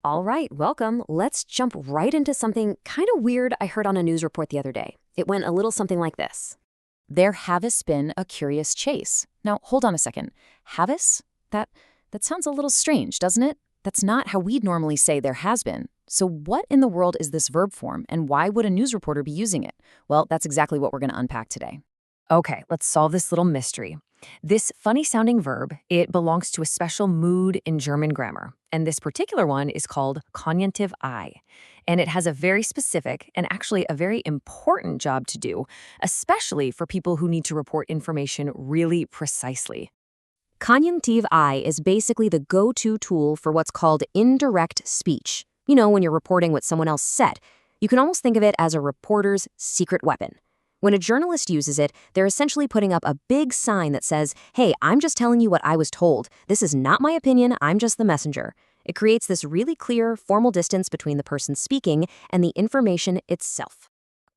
All right, welcome. Let's jump right into something kind of weird I heard on a news report the other day. It went a little something like this. There has been a curious chase. Now, hold on a second. Havis? That sounds a little strange, doesn't it? That's not how we'd normally say there has been. So what in the world is this verb form, and why would a news reporter be using it? Well, that's exactly what we're going to unpack today. Okay, let's solve this little mystery. This funny-sounding verb, it belongs to a special mood in German grammar, and this particular one is called Konjunktiv I. And it has a very specific and actually a very important job to do, especially for people who need to report information really precisely. Konjunktiv I is basically the go-to tool for what's called indirect speech. You know, when you're reporting what someone else said. You can almost think of it as a reporter's secret weapon. When a journalist uses it, they're essentially putting up a big sign that says, hey, I'm just telling you what I was told. This is not my opinion, I'm just the messenger. It creates this really clear, formal distance between the person speaking and the information itself.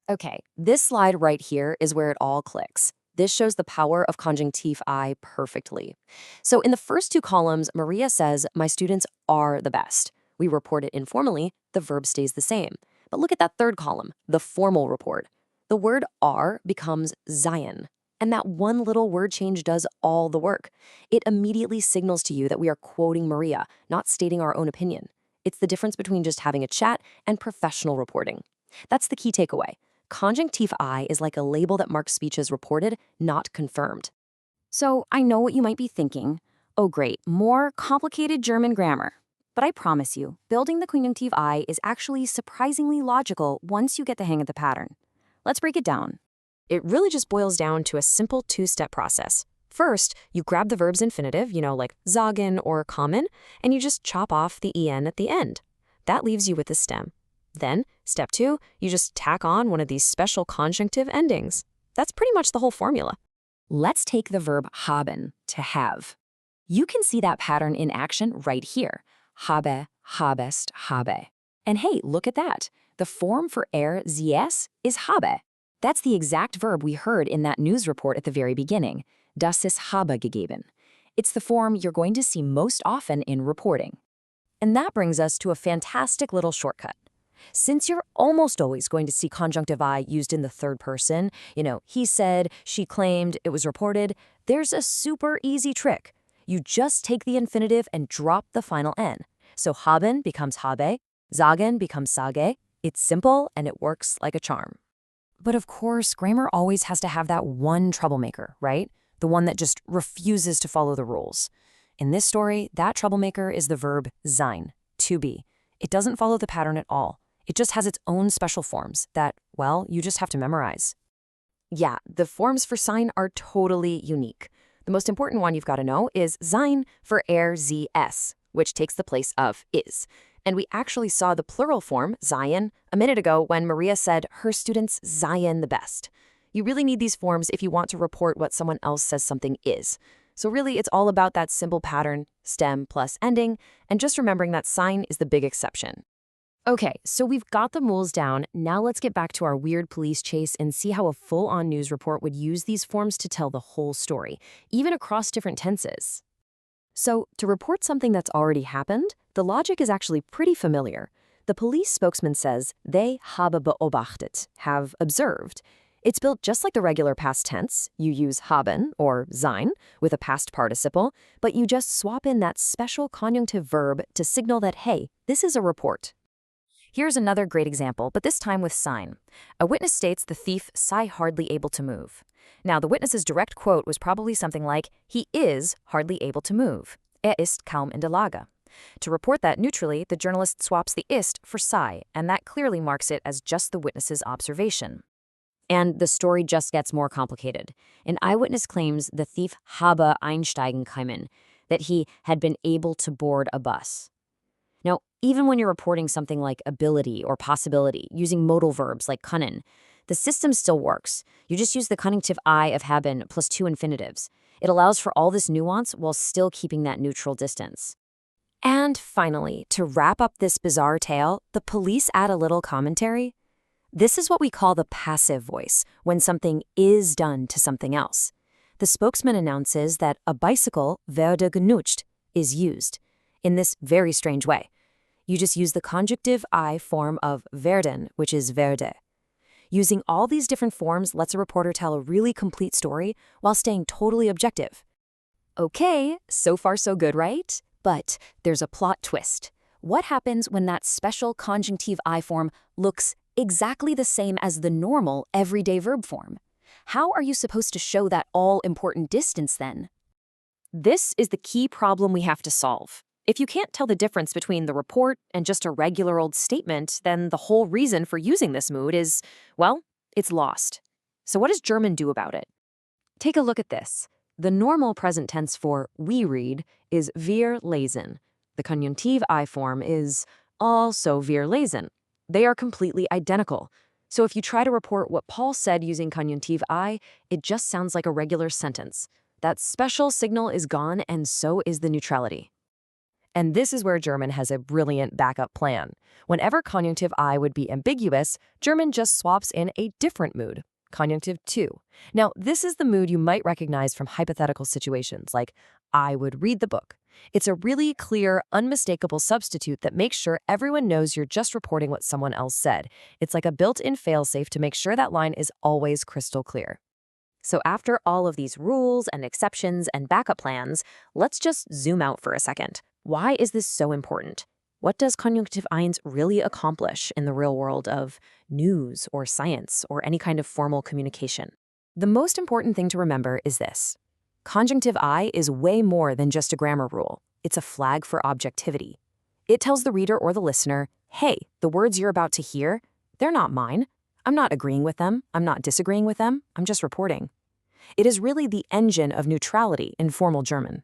Okay, this slide right here is where it all clicks. This shows the power of Konjunktiv I perfectly. So in the first two columns, Maria says, my students are the best. We report it informally, the verb stays the same. But look at that third column, the formal report. The word are becomes sein, and that one little word change does all the work. It immediately signals to you that we are quoting Maria, not stating our own opinion. It's the difference between just having a chat and professional reporting. That's the key takeaway. Konjunktiv I is like a label that marks speeches reported, not confirmed. So I know what you might be thinking. Oh great, more complicated German grammar. But I promise you, building the Konjunktiv I is actually surprisingly logical once you get the hang of the pattern. Let's break it down. It really just boils down to a simple two-step process. First, you grab the verb's infinitive, like sagen or kommen, and you just chop off the en at the end. That leaves you with the stem. Then, step two, you just tack on one of these special conjunctive endings. That's pretty much the whole formula. Let's take the verb haben, to have. You can see that pattern in action right here. Habe, habest, habe. And hey, look at that. The form for zies is habe. That's the exact verb we heard in that news report at the very beginning. Das ist habe gegeben. It's the form you're going to see most often in reporting. And that brings us to a fantastic little shortcut. Since you're almost always going to see conjunctive I used in the third person, he said, she claimed, it was reported, there's a super easy trick. You just take the infinitive and drop the final n. So haben becomes habe, sagen becomes sage. It's simple and it works like a charm. But of course, grammar always has to have that one troublemaker, right? The one that just refuses to follow the rules. In this story, that troublemaker is the verb sein, to be. It doesn't follow the pattern at all. It just has its own special forms that, well, you just have to memorize. Yeah, the forms for sein are totally unique. The most important one you've got to know is sein for zs, which takes the place of is. And we actually saw the plural form, seien, a minute ago when Maria said her students seien the best. You really need these forms if you want to report what someone else says something is. So really, it's all about that simple pattern, stem plus ending, and just remembering that sein is the big exception. Okay, so we've got the rules down. Now let's get back to our weird police chase and see how a full-on news report would use these forms to tell the whole story, even across different tenses. So, to report something that's already happened, the logic is actually pretty familiar. The police spokesman says, they habe beobachtet, have observed. It's built just like the regular past tense. You use haben, or sein, with a past participle, but you just swap in that special conjunctive verb to signal that, hey, this is a report. Here's another great example, but this time with sein. A witness states the thief sei hardly able to move. Now, the witness's direct quote was probably something like, he is hardly able to move. Ist kaum in der Lage. To report that neutrally, the journalist swaps the ist for sei, and that clearly marks it as just the witness's observation. And the story just gets more complicated. An eyewitness claims the thief habe einsteigen können, that he had been able to board a bus. Now, even when you're reporting something like ability or possibility, using modal verbs like können, the system still works. You just use the conjunctive I of haben plus two infinitives. It allows for all this nuance while still keeping that neutral distance. And finally, to wrap up this bizarre tale, the police add a little commentary. This is what we call the passive voice, when something is done to something else. The spokesman announces that a bicycle, werde genutzt, is used, in this very strange way. You just use the conjunctive I form of werden, which is werde. Using all these different forms lets a reporter tell a really complete story while staying totally objective. Okay, so far so good, right? But there's a plot twist. What happens when that special conjunctive I form looks exactly the same as the normal everyday verb form? How are you supposed to show that all-important distance then? This is the key problem we have to solve. If you can't tell the difference between the report and just a regular old statement, then the whole reason for using this mood is, well, it's lost. So what does German do about it? Take a look at this. The normal present tense for we read is wir lesen. The conjunctive I form is also wir lesen. They are completely identical. So if you try to report what Paul said using conjunctive I, it just sounds like a regular sentence. That special signal is gone, and so is the neutrality. And this is where German has a brilliant backup plan. Whenever conjunctive I would be ambiguous, German just swaps in a different mood, conjunctive 2. Now, this is the mood you might recognize from hypothetical situations, like I would read the book. It's a really clear, unmistakable substitute that makes sure everyone knows you're just reporting what someone else said. It's like a built-in failsafe to make sure that line is always crystal clear. So after all of these rules and exceptions and backup plans, let's just zoom out for a second. Why is this so important? What does conjunctive eins really accomplish in the real world of news or science or any kind of formal communication? The most important thing to remember is this. Conjunctive I is way more than just a grammar rule. It's a flag for objectivity. It tells the reader or the listener, hey, the words you're about to hear, they're not mine. I'm not agreeing with them. I'm not disagreeing with them. I'm just reporting. It is really the engine of neutrality in formal German.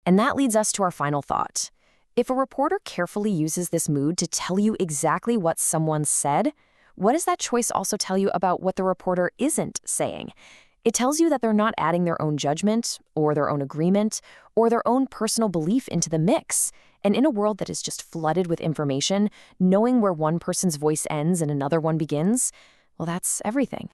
And that leads us to our final thought. If a reporter carefully uses this mood to tell you exactly what someone said, what does that choice also tell you about what the reporter isn't saying? It tells you that they're not adding their own judgment or their own agreement or their own personal belief into the mix. And in a world that is just flooded with information, knowing where one person's voice ends and another one begins, well, that's everything.